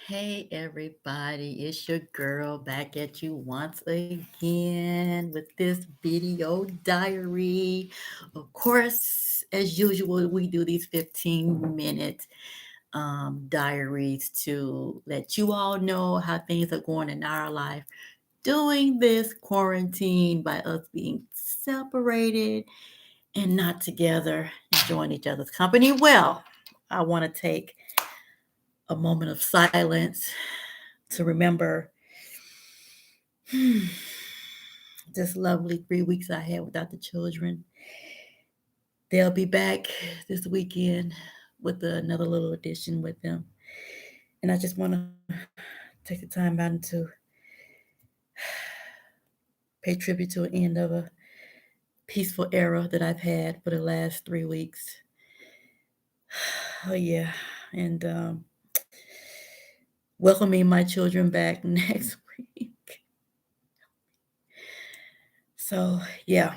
Hey everybody, it's your girl back at you once again with this video diary. Of course, as usual, we do these 15-minute diaries to let you all know how things are going in our life during this quarantine by us being separated and not together, enjoying each other's company. Well, I want to take a moment of silence to remember this lovely 3 weeks I had without the children. They'll be back this weekend with another little addition with them. And I just want to take the time out and to pay tribute to an end of a peaceful era that I've had for the last 3 weeks. Oh, yeah. And welcoming my children back next week. So, yeah.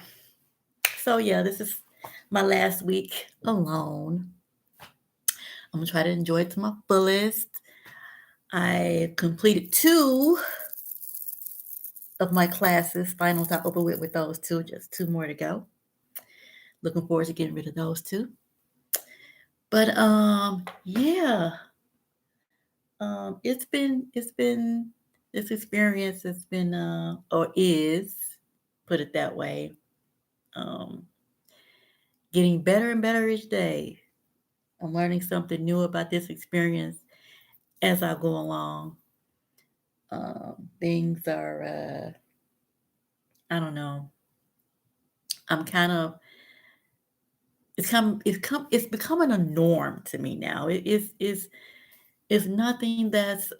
This is my last week alone. I'm going to try to enjoy it to my fullest. I completed two of my classes. Finals are over with those two. Just two more to go. Looking forward to getting rid of those two. But yeah. It's been this experience has been or is, put it that way, um getting better and better each day. I'm learning something new about this experience as I go along. Things are I don't know. I'm kind of it's becoming a norm to me now. It's nothing that's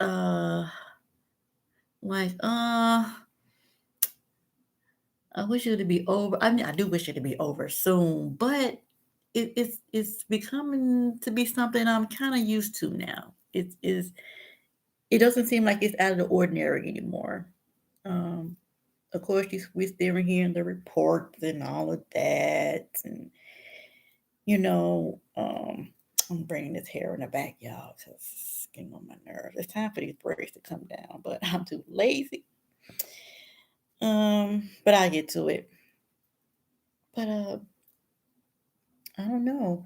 like I wish it to be over. I mean, I do wish it to be over soon, but it's becoming to be something I'm kind of used to now. It doesn't seem like it's out of the ordinary anymore. Um, of course, we're still hearing the reports and all of that, and you know, I'm bringing this hair in the back, y'all, because it's getting on my nerves. It's time for these braids to come down, but I'm too lazy. But I'll get to it. But I don't know.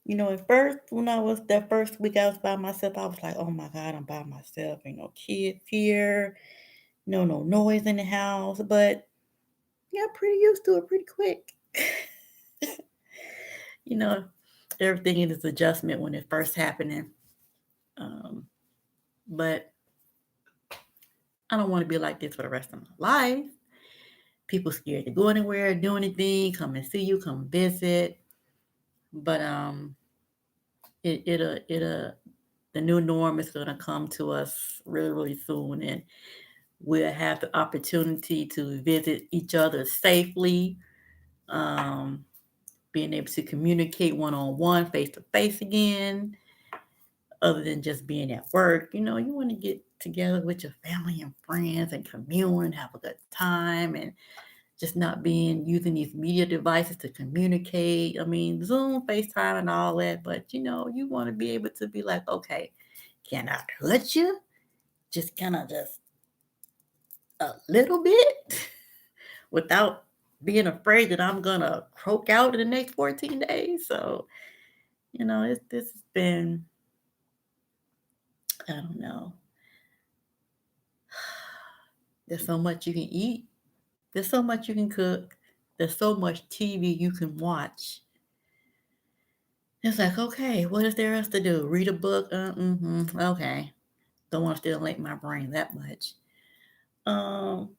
At first, when I was that first week I was by myself, I was like, oh my God, I'm by myself. Ain't no kids here, no noise in the house. But yeah, pretty used to it pretty quick. you know, everything is adjustment when it first happening. Um, but I don't want to be like this for the rest of my life. People scared to go anywhere, do anything, come and see you, come visit. But it'll the new norm is gonna come to us really, really soon, and we'll have the opportunity to visit each other safely. Um, Being able to communicate one on one, face to face again, other than just being at work. You want to get together with your family and friends and commune, have a good time, and just not being using these media devices to communicate. I mean, Zoom, FaceTime, and all that, but you want to be able to be like, okay, can I touch you? Just kind of just a little bit without being afraid that I'm gonna croak out in the next 14 days. So, this has been, I don't know. There's so much you can eat. There's so much you can cook. There's so much TV you can watch. It's like, okay, what is there else to do? Read a book? Okay. Don't want to stimulate my brain that much. Um,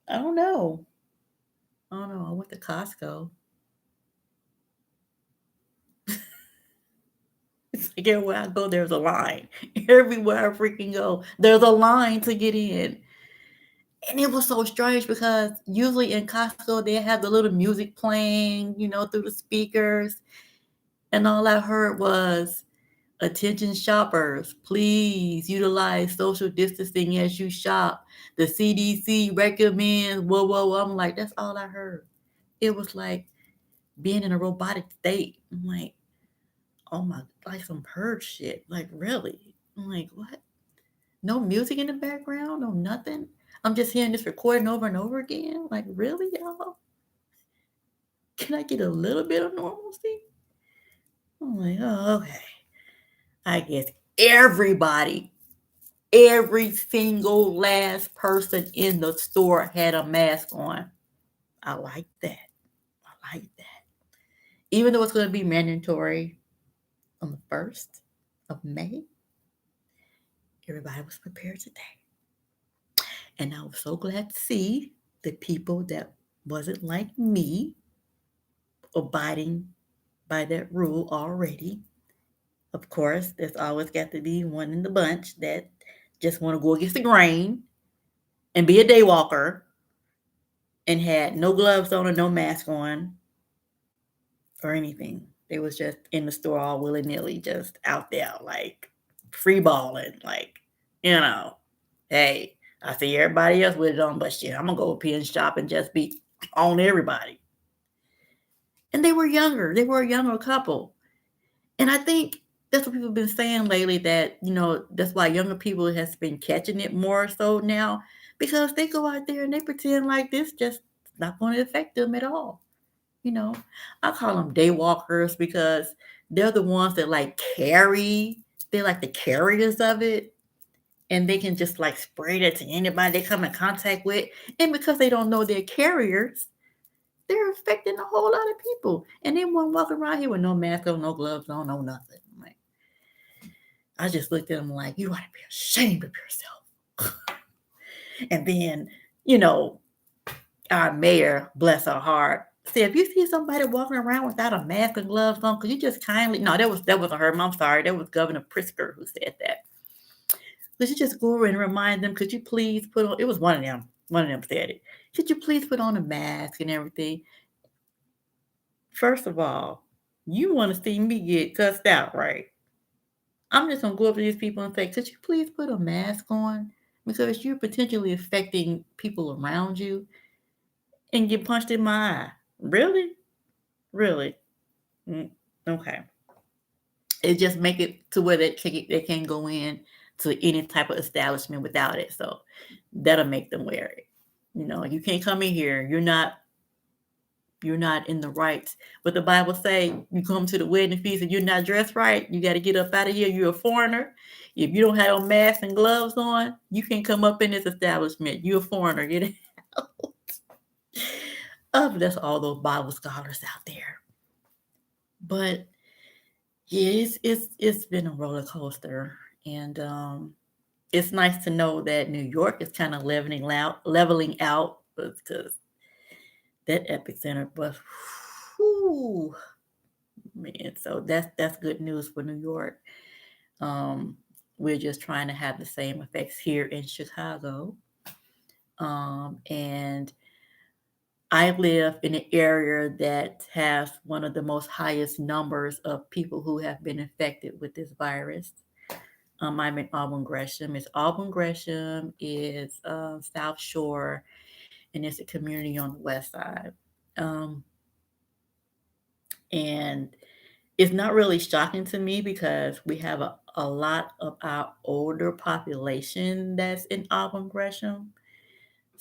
I don't know. I don't know. I went to Costco. It's like everywhere I go, there's a line. Everywhere I freaking go, there's a line to get in. And it was so strange because usually in Costco, they have the little music playing, through the speakers. And all I heard was, attention shoppers, please utilize social distancing as you shop. The CDC recommends, whoa, whoa, whoa. I'm like, that's all I heard. It was like being in a robotic state. I'm like, oh my, like some purge shit. Like, really? I'm like, what? No music in the background, no nothing. I'm just hearing this recording over and over again. Like, really, y'all? Can I get a little bit of normalcy? I'm like, oh, okay. I guess everybody, every single last person in the store had a mask on. I like that. I like that. Even though it's going to be mandatory on the 1st of May, everybody was prepared today. And I was so glad to see the people that wasn't like me abiding by that rule already. Of course, there's always got to be one in the bunch that just want to go against the grain and be a day walker and had no gloves on or no mask on or anything. They was just in the store all willy nilly, just out there like free balling, like, you know, hey, I see everybody else with it on, but shit, I'm gonna go up here and shop and just be on everybody. And they were younger. They were a younger couple. And I think that's what people have been saying lately, that, that's why younger people has been catching it more so now, because they go out there and they pretend like this just not going to affect them at all. You know, I call them day walkers because they're the ones that like carry, they're like the carriers of it. And they can just like spray that to anybody they come in contact with. And because they don't know they're carriers, they're affecting a whole lot of people. And they won't walk around here with no mask on, no gloves on, no nothing. Like, I just looked at them like, you ought to be ashamed of yourself. And then, you know, our mayor, bless her heart, said, if you see somebody walking around without a mask and gloves on, could you just kindly, no, that wasn't her. I'm sorry. That was Governor Pritzker who said that. Could you just go over and remind them, could you please put on, it was one of them said it. Could you please put on a mask and everything? First of all, you want to see me get cussed out, right? I'm just going to go up to these people and say, could you please put a mask on? Because you're potentially affecting people around you and get punched in my eye. Really? Really? Okay. It just make it to where they can't go in to any type of establishment without it. So that'll make them wear it. You can't come in here. You're not in the right. But the Bible say you come to the wedding feast and you're not dressed right, you got to get up out of here. You're a foreigner. If you don't have a mask and gloves on, you can't come up in this establishment. You're a foreigner. Get out. That's all those Bible scholars out there. But yeah, it's been a roller coaster, and it's nice to know that New York is kind of leveling out, because that epicenter was, whew, man. So that's good news for New York. We're just trying to have the same effects here in Chicago, and I live in an area that has one of the most highest numbers of people who have been infected with this virus. I'm in Auburn Gresham. Auburn Gresham is South Shore, and it's a community on the west side. And it's not really shocking to me because we have a lot of our older population that's in Auburn Gresham.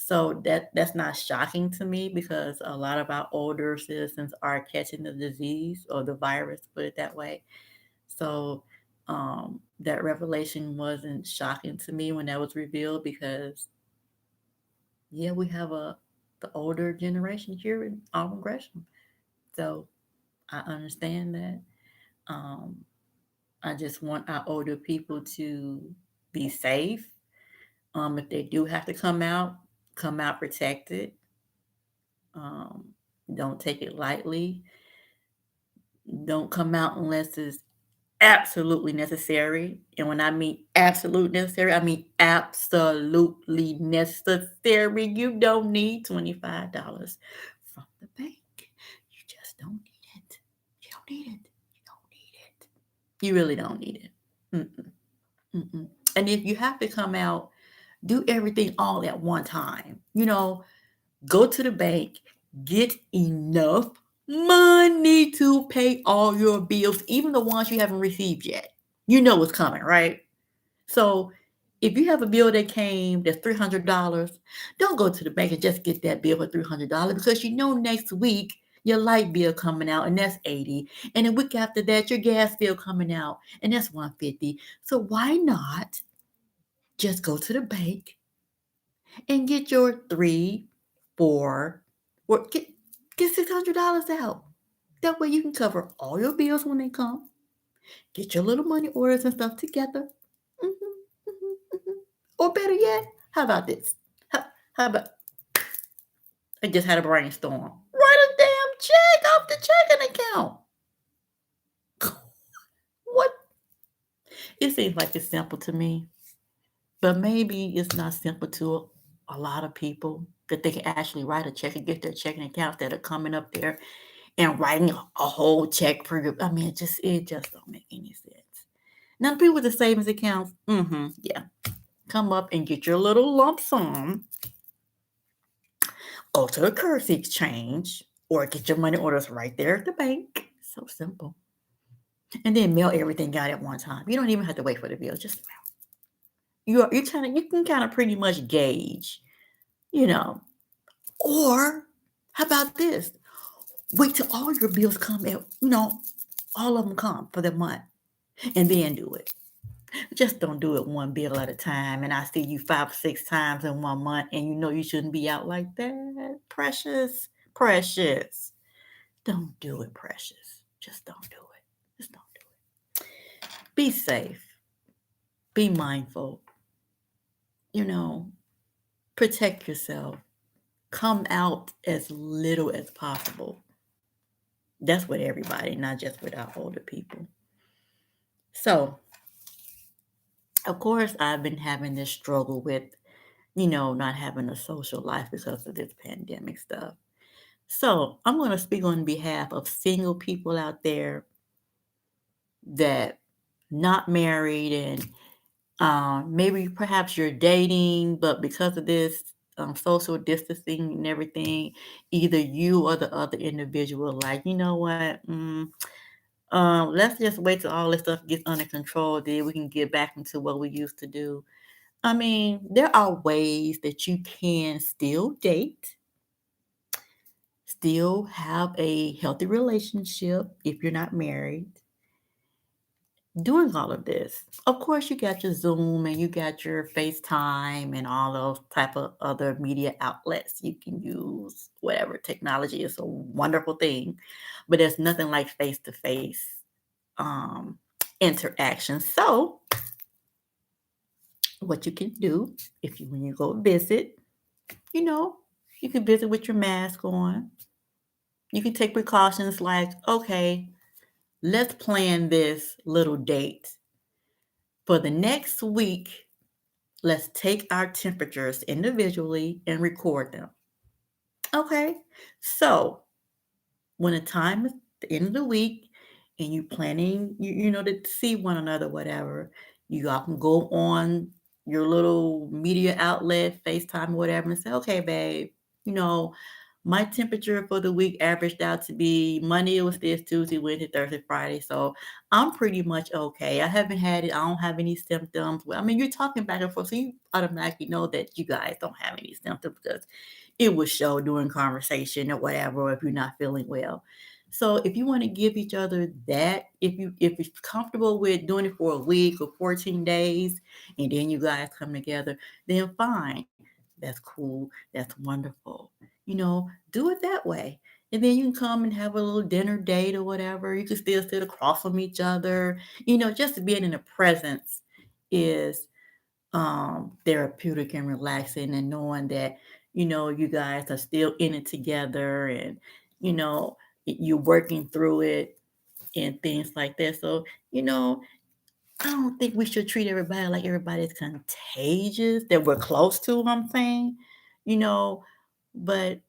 So that's not shocking to me because a lot of our older citizens are catching the disease or the virus, put it that way. So that revelation wasn't shocking to me when that was revealed because, yeah, we have the older generation here in Auburn Gresham. So I understand that. Um, I just want our older people to be safe. If they do have to come out protected. Um, don't take it lightly. Don't come out unless it's absolutely necessary. And when I mean absolute necessary, I mean absolutely necessary. You don't need $25 from the bank. You just don't need it. You don't need it. You don't need it. You really don't need it. Mm-mm. Mm-mm. And if you have to come out, do everything all at one time. Go to the bank, get enough money to pay all your bills, even the ones you haven't received yet. You know what's coming, right? So If you have a bill that came that's $300, don't go to the bank and just get that bill for $300 because you know next week your light bill coming out and that's 80, and the week after that your gas bill coming out and that's 150. So why not just go to the bank and get your three, four, or get $600 out. That way you can cover all your bills when they come. Get your little money orders and stuff together. Mhm, mhm, mhm. Or better yet, how about this? How about I just had a brainstorm. Write a damn check off the checking account. What? It seems like it's simple to me, but maybe it's not simple to a lot of people that they can actually write a check and get their checking accounts that are coming up there and writing a whole check for you. I mean, it just don't make any sense. Now, people with the savings accounts, yeah, come up and get your little lump sum, go to the currency exchange, or get your money orders right there at the bank. So simple. And then mail everything out at one time. You don't even have to wait for the bill. Just mail. You can kind of pretty much gauge, you know. Or how about this? Wait till all your bills come at, all of them come for the month and then do it. Just don't do it one bill at a time. And I see you 5 or 6 times in one month and you know you shouldn't be out like that. Precious, precious. Don't do it, precious. Just don't do it. Just don't do it. Be safe. Be mindful. You know, protect yourself. Come out as little as possible. That's with everybody, not just with our older people. So, of course, I've been having this struggle with, not having a social life because of this pandemic stuff. So, I'm going to speak on behalf of single people out there that not married and maybe perhaps you're dating, but because of this social distancing and everything, either you or the other individual, like, you know what? Let's just wait till all this stuff gets under control. Then we can get back into what we used to do. I mean, there are ways that you can still date, still have a healthy relationship if you're not married, doing all of this. Of course, you got your Zoom and you got your FaceTime and all those type of other media outlets you can use. Whatever technology is a wonderful thing, but there's nothing like face to face interaction. So, what you can do when you go visit, you know, you can visit with your mask on. You can take precautions like, okay, let's plan this little date for the next week. Let's take our temperatures individually and record them. Okay. So when the time is the end of the week and you planning, to see one another, whatever, you all can go on your little media outlet, FaceTime, whatever, and say, okay, babe, you know, my temperature for the week averaged out to be Monday it was this, Tuesday, Wednesday, Thursday, Friday. So I'm pretty much okay. I haven't had it. I don't have any symptoms. Well, I mean, you're talking back and forth, so you automatically know that you guys don't have any symptoms because it will show during conversation or whatever, or if you're not feeling well. So if you want to give each other that, if you're comfortable with doing it for a week or 14 days, and then you guys come together, then fine. That's cool. That's wonderful. Do it that way. And then you can come and have a little dinner date or whatever. You can still sit across from each other. Just being in the presence is therapeutic and relaxing, and knowing that you guys are still in it together, and you know you're working through it and things like that. So I don't think we should treat everybody like everybody's contagious that we're close to. I'm saying, you know but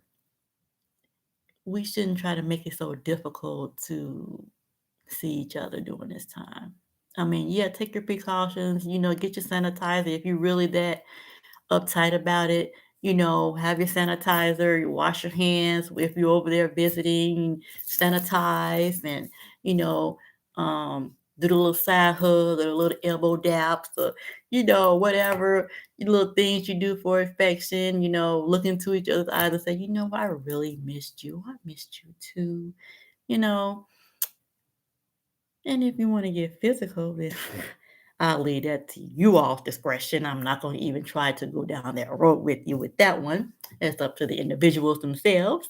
we shouldn't try to make it so difficult to see each other during this time. I mean, yeah, take your precautions, get your sanitizer if you're really that uptight about it. Have your sanitizer, you wash your hands if you're over there visiting, sanitize, and, you know, do the little side hug or the little elbow daps or, whatever little things you do for affection, look into each other's eyes and say, I really missed you. I missed you too, you know. And if you want to get physical, then I'll leave that to you all's discretion. I'm not going to even try to go down that road with you with that one. It's up to the individuals themselves.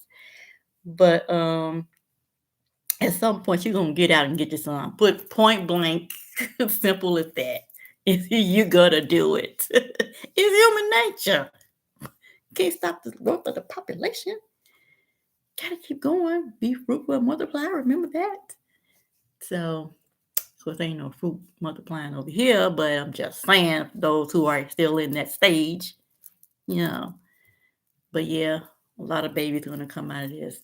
But at some point, you're going to get out and get your son. Put point blank, simple as that. You got to do it. It's human nature. Can't stop the growth of the population. Got to keep going. Be fruitful and multiply. Remember that. So, of course, ain't no fruit multiplying over here, but I'm just saying, for those who are still in that stage, you know. But yeah, a lot of babies are going to come out of this,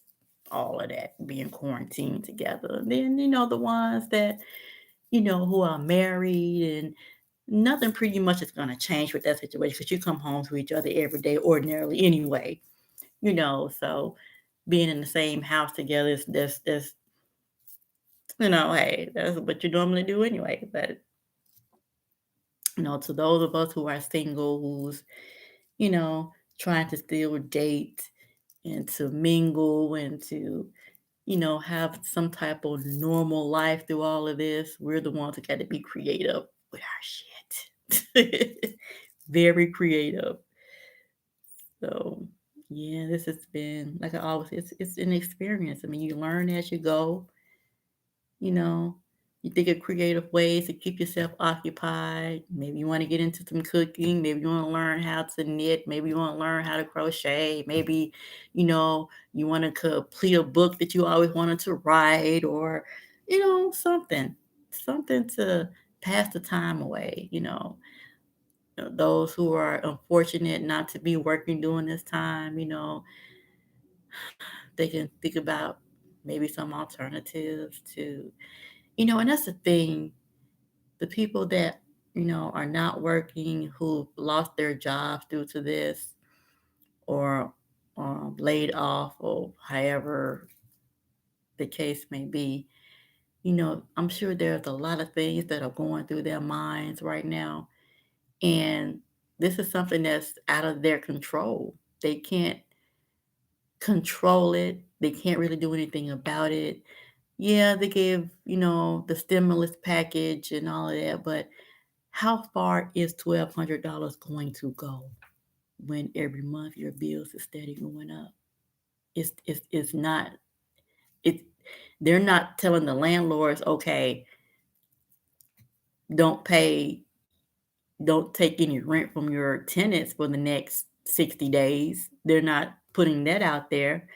all of that, being quarantined together. And then, the ones that, who are married and nothing pretty much is going to change with that situation because you come home to each other every day ordinarily anyway, so being in the same house together is that's hey, that's what you normally do anyway. But to those of us who are single, who's, trying to still date and to mingle and to, have some type of normal life through all of this, we're the ones that got to be creative with our shit. Very creative. So yeah, this has been, like I always say, it's an experience. I mean, you learn as you go, you know. You think of creative ways to keep yourself occupied. Maybe you want to get into some cooking. Maybe you want to learn how to knit. Maybe you want to learn how to crochet. Maybe, you want to complete a book that you always wanted to write or, something to pass the time away, those who are unfortunate not to be working during this time, they can think about maybe some alternatives to, and that's the thing. The people that, are not working, who lost their jobs due to this or laid off or however the case may be, I'm sure there's a lot of things that are going through their minds right now. And this is something that's out of their control. They can't control it. They can't really do anything about it. Yeah, they gave, the stimulus package and all of that, but how far is $1,200 going to go when every month your bills is steady going up? It's not. It They're not telling the landlords, okay, don't pay, don't take any rent from your tenants for the next 60 days. They're not putting that out there.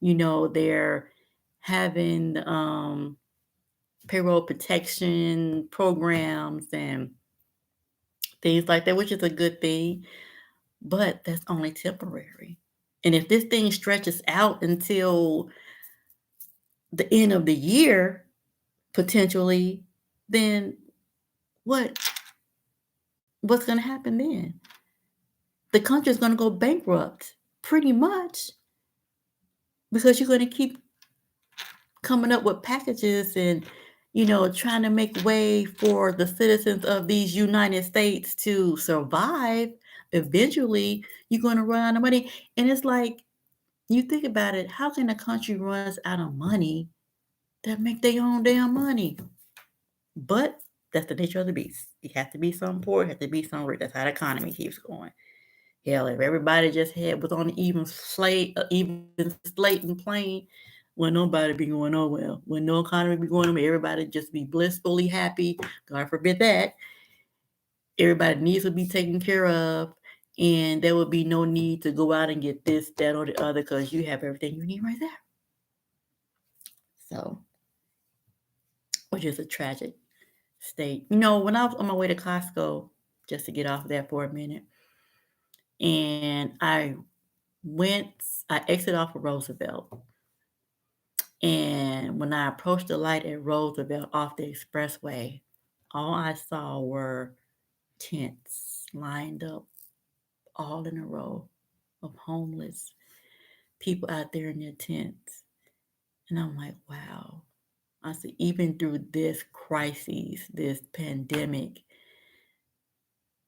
They're having payroll protection programs and things like that, which is a good thing, but that's only temporary. And if this thing stretches out until the end of the year, potentially, then what what's going to happen then? The country's going to go bankrupt pretty much because you're going to keep coming up with packages and trying to make way for the citizens of these United States to survive. Eventually you're going to run out of money, and it's like, you think about it, how can a country runs out of money that make their own damn money? But that's the nature of the beast. You have to be some poor, you have to be some rich. That's how the economy keeps going. Hell, if everybody just was on an even slate and plane, well, nobody be going nowhere. When no economy be going nowhere, everybody just be blissfully happy. God forbid that. Everybody needs to be taken care of, and there would be no need to go out and get this, that, or the other because you have everything you need right there. So, which is a tragic state. When I was on my way to Costco, just to get off there for a minute, and I exited off of Roosevelt. And when I approached the light at Roosevelt off the expressway, all I saw were tents lined up all in a row of homeless people out there in their tents. And I'm like, wow, I said, even through this crisis, this pandemic,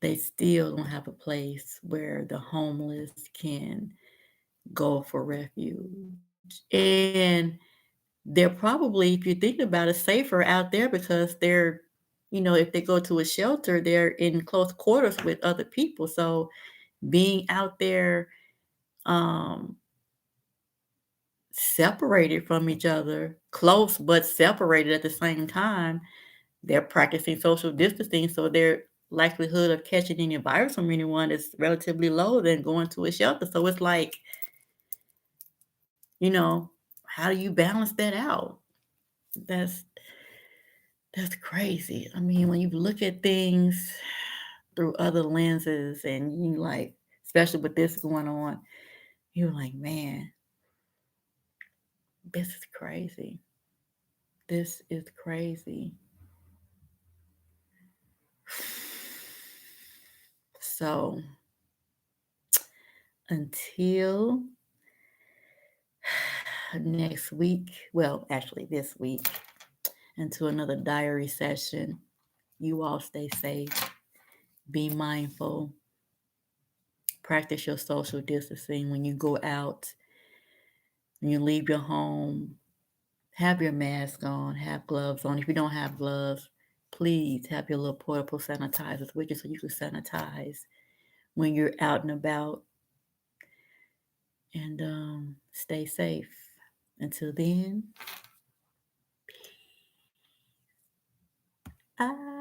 they still don't have a place where the homeless can go for refuge. And they're probably, if you think about it, safer out there because they're, if they go to a shelter, they're in close quarters with other people. So being out there, um, separated from each other, close but separated at the same time, they're practicing social distancing. So their likelihood of catching any virus from anyone is relatively low than going to a shelter. So it's like, you know, how do you balance that out? That's that's crazy. I mean, when you look at things through other lenses and you like, especially with this going on, you're like, man, this is crazy. This is crazy. So until next week, well, actually this week, until another diary session, you all stay safe, be mindful, practice your social distancing when you go out, when you leave your home. Have your mask on, have gloves on. If you don't have gloves, please have your little portable sanitizers with you so you can sanitize when you're out and about. And stay safe. Until then, ah.